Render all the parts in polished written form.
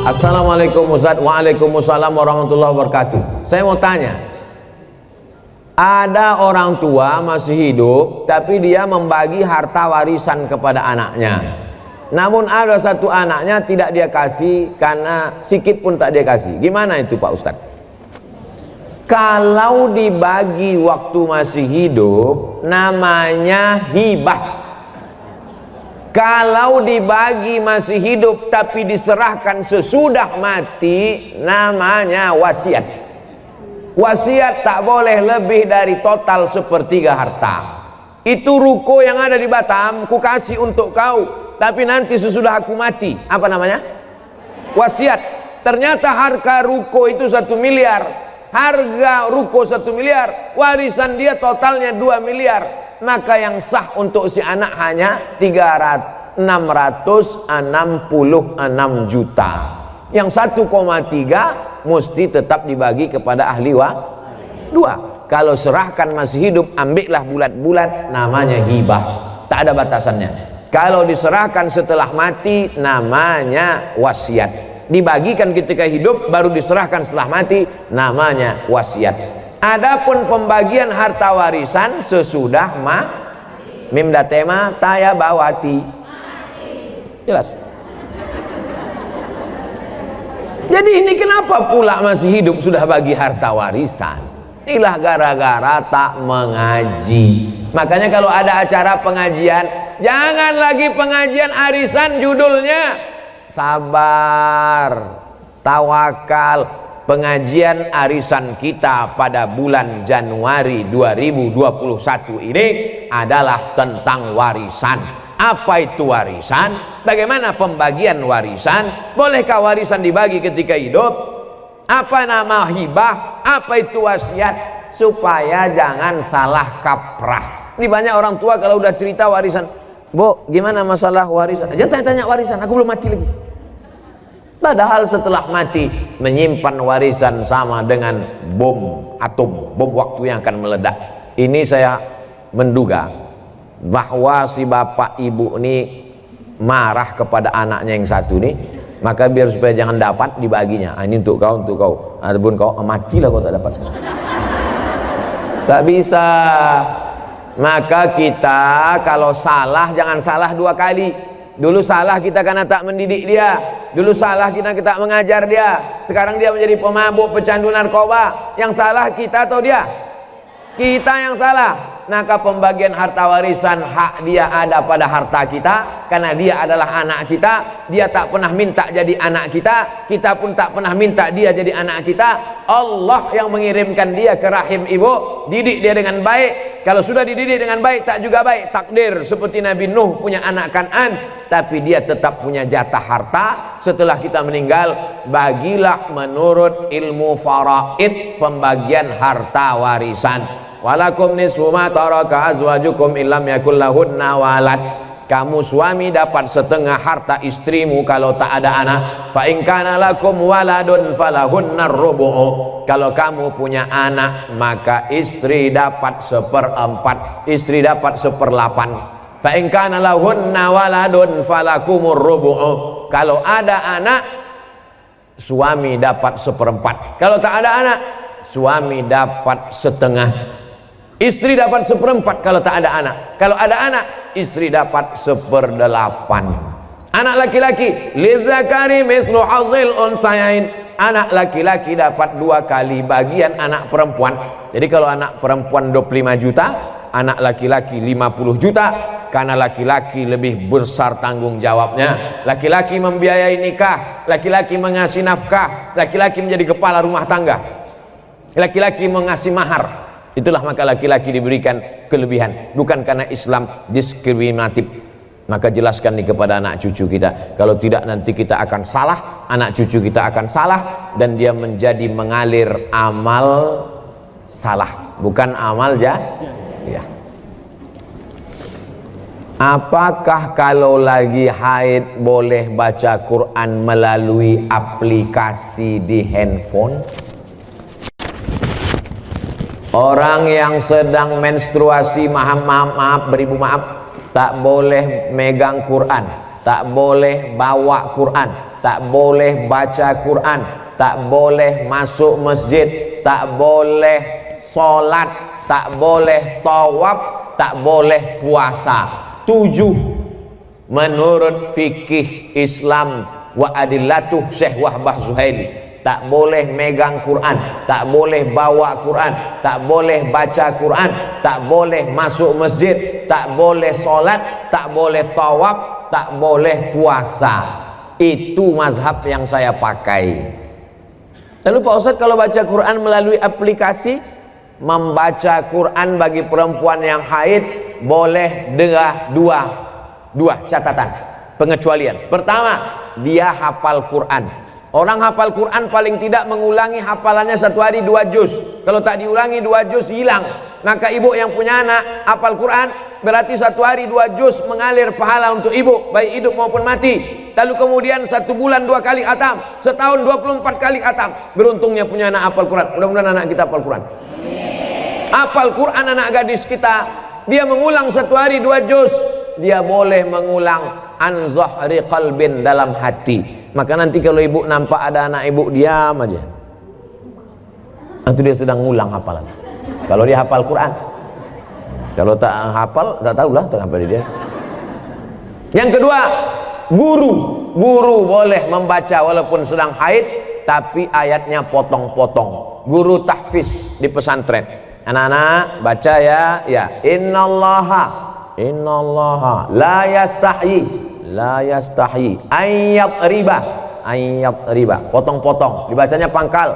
Assalamualaikum Ustaz. Waalaikumsalam warahmatullahi wabarakatuh. Saya mau tanya, ada orang tua masih hidup tapi dia membagi harta warisan kepada anaknya, namun ada satu anaknya tidak dia kasih karena sikit pun tak dia kasih. Gimana itu Pak Ustaz? Kalau dibagi waktu masih hidup namanya hibah. Kalau dibagi masih hidup tapi diserahkan sesudah mati namanya wasiat. Wasiat tak boleh lebih dari total sepertiga harta. Itu ruko yang ada di Batam ku kasih untuk kau, tapi nanti sesudah aku mati, apa namanya? Wasiat. Ternyata harga ruko itu 1 miliar. Harga ruko 1 miliar, warisan dia totalnya 2 miliar. Maka yang sah untuk si anak hanya 666 juta. Yang 1,3 mesti tetap dibagi kepada ahli dua. Kalau serahkan masih hidup, ambillah bulat-bulat, namanya hibah, tak ada batasannya. Kalau diserahkan setelah mati namanya wasiat. Dibagikan ketika hidup baru diserahkan setelah mati namanya wasiat. Adapun pembagian harta warisan sesudah mimda tema taya bawati. Jelas. Jadi ini kenapa pula masih hidup sudah bagi harta warisan? Inilah gara-gara tak mengaji. Makanya kalau ada acara pengajian, jangan lagi pengajian arisan, judulnya sabar, tawakal. Pengajian arisan kita pada bulan Januari 2021 ini adalah tentang warisan. Apa itu warisan? Bagaimana pembagian warisan? Bolehkah warisan dibagi ketika hidup? Apa nama hibah? Apa itu wasiat? Supaya jangan salah kaprah. Ini banyak orang tua kalau udah cerita warisan, Bu, gimana masalah warisan? Jangan tanya warisan, aku belum mati lagi. Padahal setelah mati menyimpan warisan sama dengan bom atom, bom waktu yang akan meledak. Ini saya menduga bahwa si bapak ibu ini marah kepada anaknya yang satu ini, maka biar supaya jangan dapat dibaginya. Ini untuk kau, untuk kau. Adapun kau matilah kau tak dapat. Tak bisa. Maka kita kalau salah jangan salah 2 kali. Dulu salah kita karena tak mendidik dia. Dulu salah kita mengajar dia. Sekarang dia menjadi pemabuk, pecandu narkoba. Yang salah kita atau dia? Kita yang salah. Maka pembagian harta warisan hak dia ada pada harta kita, karena dia adalah anak kita. Dia tak pernah minta jadi anak kita, kita pun tak pernah minta dia jadi anak kita. Allah yang mengirimkan dia ke rahim ibu. Didik dia dengan baik. Kalau sudah dididik dengan baik tak juga baik. Takdir seperti Nabi Nuh punya anak Kan'an, tapi dia tetap punya jatah harta setelah kita meninggal. Bagilah menurut ilmu faraid pembagian harta warisan. Walakum nisfu ma taraka azwajukum illam yakul lahunna walad. Kamu suami dapat setengah harta istrimu kalau tak ada anak. Fa in kana lakum waladun falahunna rubu'u. Kalau kamu punya anak maka istri dapat 1/4, istri dapat 1/8. Fa in kana lahunna waladun falakumur rubu'u. Kalau ada anak suami dapat 1/4. Kalau tak ada anak suami dapat setengah. Istri dapat 1/4 kalau tak ada anak. Kalau ada anak, istri dapat 1/8. Anak laki-laki, lizakari mislu hazil unsayain. Anak laki-laki dapat 2 kali bagian anak perempuan. Jadi kalau anak perempuan 25 juta, anak laki-laki 50 juta. Karena laki-laki lebih besar tanggung jawabnya. Laki-laki membiayai nikah, laki-laki mengasih nafkah, laki-laki menjadi kepala rumah tangga, laki-laki mengasih mahar. Itulah maka laki-laki diberikan kelebihan, bukan karena Islam diskriminatif. Maka jelaskan nih kepada anak cucu kita, kalau tidak nanti kita akan salah, anak cucu kita akan salah, dan dia menjadi mengalir amal salah, bukan amal ya. Apakah kalau lagi haid boleh baca Quran melalui aplikasi di handphone? Orang yang sedang menstruasi, maaf beribu maaf, tak boleh megang Quran. tak boleh bawa Quran, tak boleh baca Quran, tak boleh masuk masjid, tak boleh sholat, tak boleh tawaf, tak boleh puasa. 7 menurut fikih Islam wa adillatuh Syekh Wahbah Zuhaili. Tak boleh megang Quran, tak boleh bawa Quran, tak boleh baca Quran, tak boleh masuk masjid, tak boleh sholat, tak boleh tawaf, tak boleh puasa. Itu mazhab yang saya pakai. Lalu Pak Ustadz, kalau baca Quran melalui aplikasi, membaca Quran bagi perempuan yang haid boleh dua catatan pengecualian. Pertama, dia hafal Quran. Orang hafal Quran paling tidak mengulangi hafalannya 1 hari 2 juz. Kalau tak diulangi 2 juz hilang. Maka ibu yang punya anak hafal Quran, berarti 1 hari 2 juz mengalir pahala untuk ibu, baik hidup maupun mati. Lalu kemudian 1 bulan 2 kali khatam, setahun 24 kali khatam. Beruntungnya punya anak hafal Quran. Mudah-mudahan anak kita hafal Quran. Hafal Quran anak gadis kita, dia mengulang 1 hari 2 juz, dia boleh mengulang an zahri qalbin, dalam hati. Maka nanti kalau ibu nampak ada anak ibu diam aja, itu dia sedang ngulang hafalan. Kalau dia hafal Quran, kalau tak hafal tak tahulah tak apa dia. Yang kedua, guru boleh membaca walaupun sedang haid, tapi ayatnya potong-potong. Guru tahfiz di pesantren, anak-anak baca ya, innallaha la yastahi ayyab riba, potong-potong, dibacanya pangkal.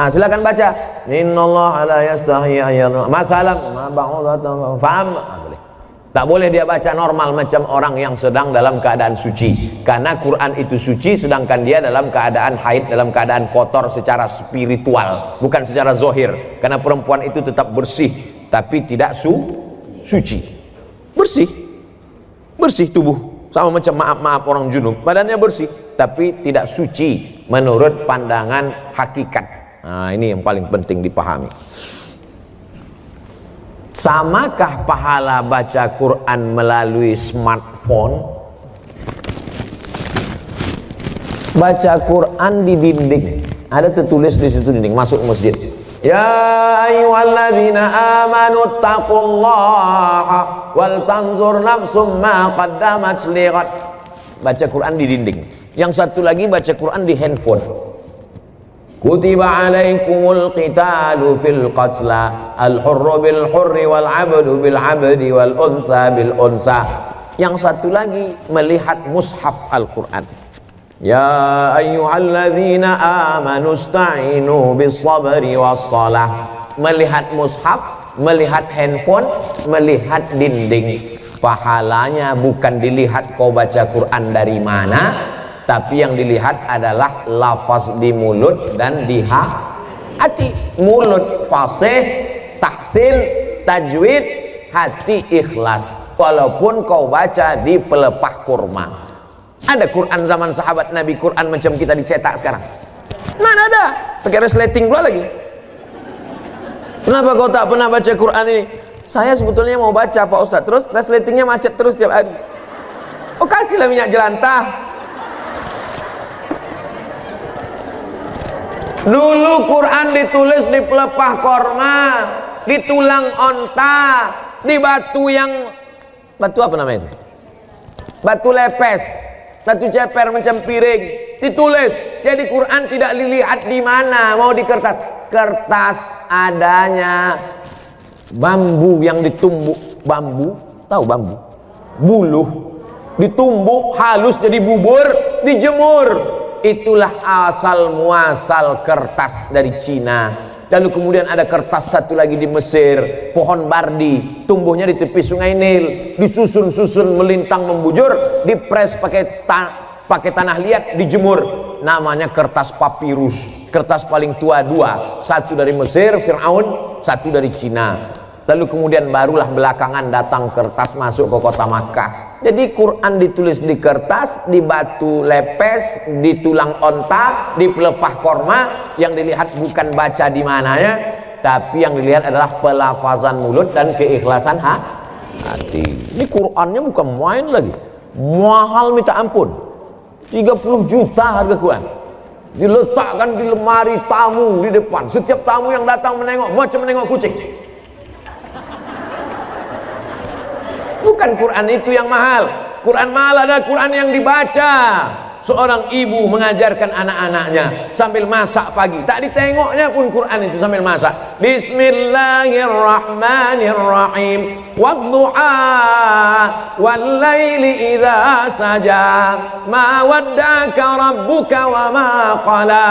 Silakan baca innallaha la yastahi ayyab masalam faham. Tak boleh dia baca normal macam orang yang sedang dalam keadaan suci, karena Quran itu suci sedangkan dia dalam keadaan haid, dalam keadaan kotor secara spiritual, bukan secara zohir. Karena perempuan itu tetap bersih tapi tidak suci. Bersih tubuh, sama macam maaf orang junub, badannya bersih tapi tidak suci menurut pandangan hakikat. Ini yang paling penting dipahami. Samakah pahala baca Quran melalui smartphone? Baca Quran di dinding, ada tertulis di situ dinding, masuk masjid, ya ayyuhalladzina amanu taqullaha wal tanzur nafsum ma qaddamat lighad. Baca Quran di dinding. Yang satu lagi baca Quran di handphone. Kutiba alaikumul qitalu fil qatla al-hurru bil hurri wal 'abdu bil 'abdi wal unsa bil unsa. Yang satu lagi melihat mushaf Al-Quran. Ya ayyuhalladzina amanu ista'inu bis sabri was salah. Melihat mushaf, melihat handphone, melihat dinding. Pahalanya bukan dilihat kau baca Quran dari mana, tapi yang dilihat adalah lafaz di mulut dan di hati. Mulut fasih, tahsin, tajwid, hati ikhlas. Walaupun kau baca di pelepah kurma. Ada Quran zaman sahabat Nabi, Quran macam kita dicetak sekarang? Mana ada? Pakai resleting pula lagi. Kenapa kau tak pernah baca Quran ini? Saya sebetulnya mau baca Pak Ustaz, terus resletingnya macet terus tiap hari. Oh, kasihlah minyak jelantah. Dulu Quran ditulis di pelepah korma, di tulang onta, di batu yang, batu apa namanya itu? Batu lepes, batu ceper macam piring, ditulis. Jadi Quran tidak dilihat di mana, mau di kertas. Kertas adanya bambu yang ditumbuk, bambu, tahu bambu? Buluh, ditumbuk halus jadi bubur, dijemur. Itulah asal muasal kertas dari Cina. Lalu kemudian ada kertas satu lagi di Mesir, pohon bardi, tumbuhnya di tepi sungai Nil, disusun-susun melintang membujur, dipres pakai tanah liat, dijemur. Namanya kertas papirus. Kertas paling tua dua, satu dari Mesir, Fir'aun, satu dari Cina. Lalu kemudian barulah belakangan datang kertas masuk ke kota Makkah. Jadi Quran ditulis di kertas, di batu lepes, di tulang onta, di pelepah korma. Yang dilihat bukan baca di mananya, tapi yang dilihat adalah pelafazan mulut dan keikhlasan hati. Ini Qurannya bukan main lagi. mahal minta ampun, 30 juta harga Quran, diletakkan di lemari tamu di depan. Setiap tamu yang datang menengok macam menengok kucing. Bukan Quran itu yang mahal. Quran mahal adalah Quran yang dibaca. Seorang ibu mengajarkan anak-anaknya sambil masak pagi, tak ditengoknya pun Quran itu sambil masak. Bismillahirrahmanirrahim, wadduha wallaili idza saja, ma wadda'aka rabbuka wa ma qala,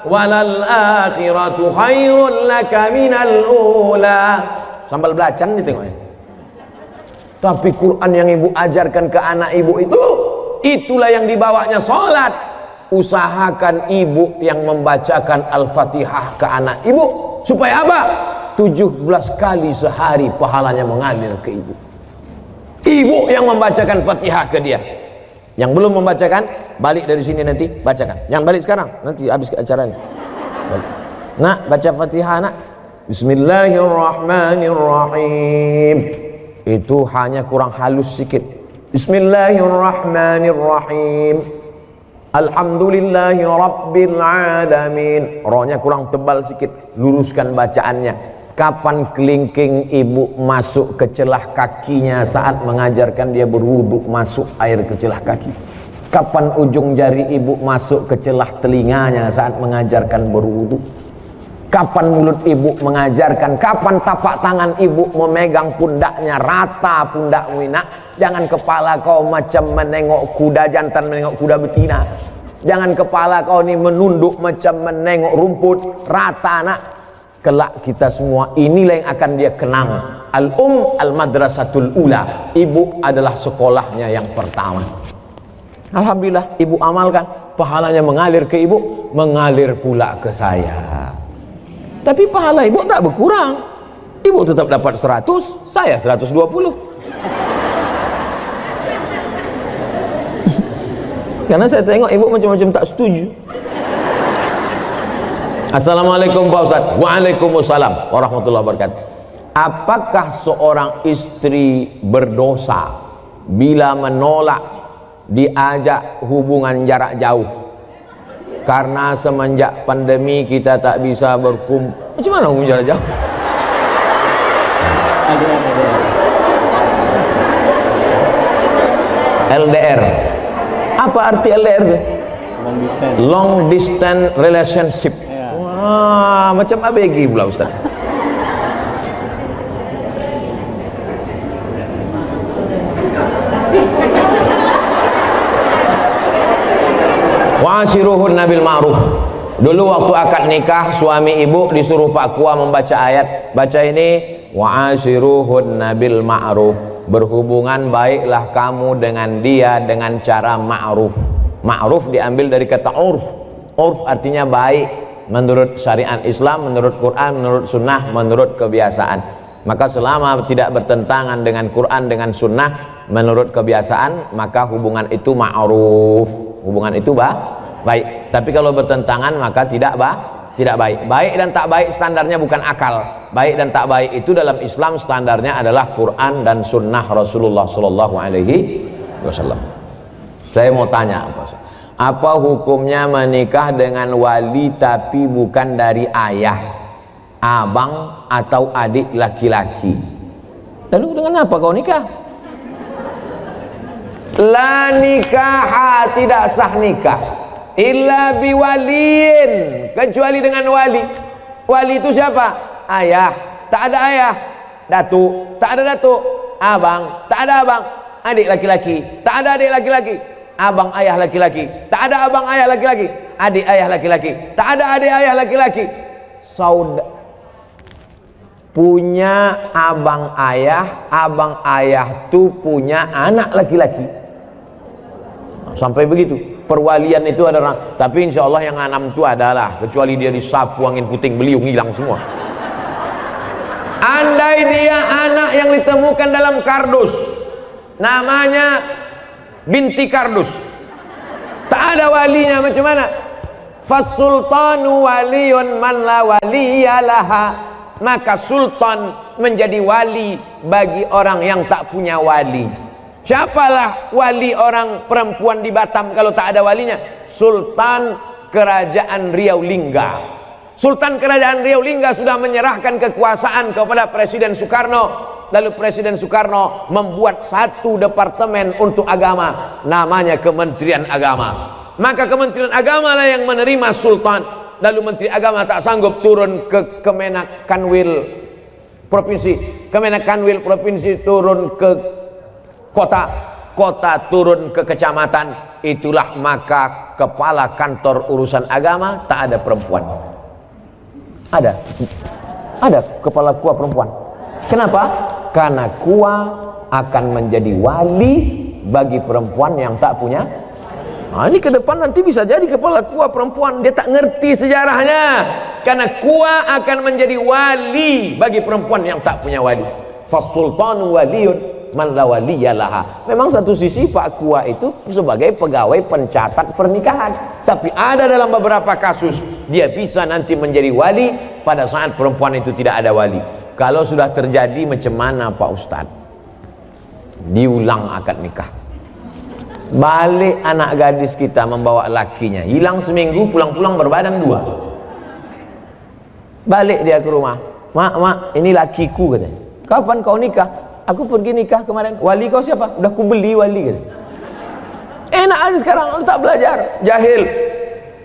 walal akhiratu khairul laka minal ula. Sambal belacan ditengoknya. Tapi Quran yang ibu ajarkan ke anak ibu itu, itulah yang dibawanya sholat. Usahakan ibu yang membacakan Al-Fatihah ke anak ibu, supaya apa? 17 kali sehari pahalanya mengalir ke ibu. Ibu yang membacakan Fatihah ke dia. Yang belum membacakan, balik dari sini nanti bacakan. Yang balik sekarang, nanti habis ke acara ini. Nak, baca Fatihah nak. Bismillahirrahmanirrahim. Itu hanya kurang halus sedikit. Bismillahirrahmanirrahim. Alhamdulillahi rabbil alamin. Rohnya kurang tebal sedikit, luruskan bacaannya. Kapan kelingking ibu masuk ke celah kakinya saat mengajarkan dia berwudu, masuk air ke celah kaki? Kapan ujung jari ibu masuk ke celah telinganya saat mengajarkan berwudu? Kapan mulut ibu mengajarkan? Kapan tapak tangan ibu memegang pundaknya? Rata pundakmu nak. Jangan kepala kau macam menengok kuda jantan, menengok kuda betina. Jangan kepala kau ni menunduk macam menengok rumput. Rata nak. Kelak kita semua inilah yang akan dia kenang. Al-madrasatul ula. Ibu adalah sekolahnya yang pertama. Alhamdulillah ibu amalkan, pahalanya mengalir ke ibu, mengalir pula ke saya. Tapi pahala ibu tak berkurang. Ibu tetap dapat 100, saya 120. Karena saya tengok ibu macam-macam tak setuju. Assalamualaikum Pak Ustaz. Waalaikumsalam warahmatullahi wabarakatuh. Apakah seorang istri berdosa bila menolak diajak hubungan jarak jauh? Karena semenjak pandemi kita tak bisa berkumpul. Macam mana hubungan jarak jauh? LDR. Apa arti LDR itu? Long distance relationship. Wah, macam ABG pula Ustaz. Wa'ashiruhun nabil ma'ruf. Dulu waktu akad nikah, suami ibu disuruh Pak Kua membaca ayat. Baca ini, wa'ashiruhun nabil ma'ruf. Berhubungan baiklah kamu dengan dia dengan cara ma'ruf. Ma'ruf diambil dari kata urf. Urf artinya baik menurut syariat Islam, menurut Quran, menurut sunnah, menurut kebiasaan. Maka selama tidak bertentangan dengan Quran, dengan sunnah, menurut kebiasaan, maka hubungan itu ma'ruf. Hubungan itu baik. Tapi kalau bertentangan maka tidak baik. Baik dan tak baik standarnya bukan akal. Baik dan tak baik itu dalam Islam standarnya adalah Quran dan sunnah Rasulullah Sallallahu Alaihi Wasallam. Saya mau tanya apa hukumnya menikah dengan wali tapi bukan dari ayah, abang atau adik laki-laki? Lalu dengan apa kau nikah? La nikaha, tidak sah nikah illa biwaliin, kecuali dengan wali. Wali itu siapa? Ayah, tak ada ayah. Datuk, tak ada datuk. Abang, tak ada abang. Adik laki-laki, tak ada adik laki-laki. Abang ayah laki-laki, tak ada abang ayah laki-laki. Adik ayah laki-laki, tak ada adik ayah laki-laki. Saudara punya abang ayah tu punya anak laki-laki. Sampai begitu perwalian itu ada orang, tapi insya Allah yang enam itu adalah, kecuali dia disapu angin puting beliung hilang semua. Andai dia anak yang ditemukan dalam kardus, namanya binti kardus, tak ada walinya, macam mana? Fasultanu waliyun man la waliyalaha. Maka sultan menjadi wali bagi orang yang tak punya wali. Siapalah wali orang perempuan di Batam kalau tak ada walinya? Sultan Kerajaan Riau Lingga. Sultan Kerajaan Riau Lingga sudah menyerahkan kekuasaan kepada Presiden Soekarno. Lalu Presiden Soekarno membuat satu departemen untuk agama, namanya Kementerian Agama. Maka Kementerian Agama lah yang menerima Sultan. Lalu Menteri Agama tak sanggup turun ke Kemenak Kanwil Provinsi, Kemenak Kanwil Provinsi turun ke kota, kota turun ke kecamatan. Itulah maka kepala kantor urusan agama tak ada perempuan. Ada kepala KUA perempuan. Kenapa? Karena KUA akan menjadi wali bagi perempuan yang tak punya. Nah, ini ke depan nanti bisa jadi kepala KUA perempuan, dia tak ngerti sejarahnya. Karena KUA akan menjadi wali bagi perempuan yang tak punya wali. Fasultanu waliyun man la waliyalaha. Memang satu sisi Pak KUA itu sebagai pegawai pencatat pernikahan, tapi ada dalam beberapa kasus dia bisa nanti menjadi wali pada saat perempuan itu tidak ada wali. Kalau sudah terjadi macam mana Pak Ustadz? Diulang akad nikah. Balik anak gadis kita membawa lakinya, hilang seminggu, pulang-pulang berbadan dua. Balik dia ke rumah, mak ini lakiku katanya. Kapan kau nikah? Aku pergi nikah kemarin. Wali kau siapa? Udah ku beli wali katanya. Enak aja sekarang, lu tak belajar, jahil.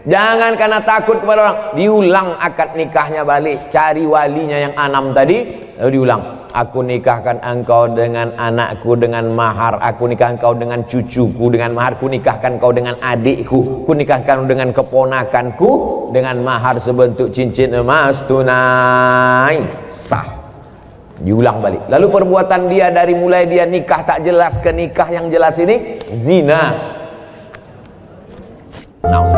Jangan karena takut kepada orang, diulang akad nikahnya balik, cari walinya yang 6 tadi, lalu diulang. Aku nikahkan engkau dengan anakku dengan mahar, aku nikahkan engkau dengan cucuku dengan mahar, ku nikahkan engkau dengan adikku, ku nikahkan dengan keponakanku dengan mahar sebentuk cincin emas tunai. Sah. Diulang balik. Lalu perbuatan dia dari mulai dia nikah tak jelas ke nikah yang jelas ini zina. Nah,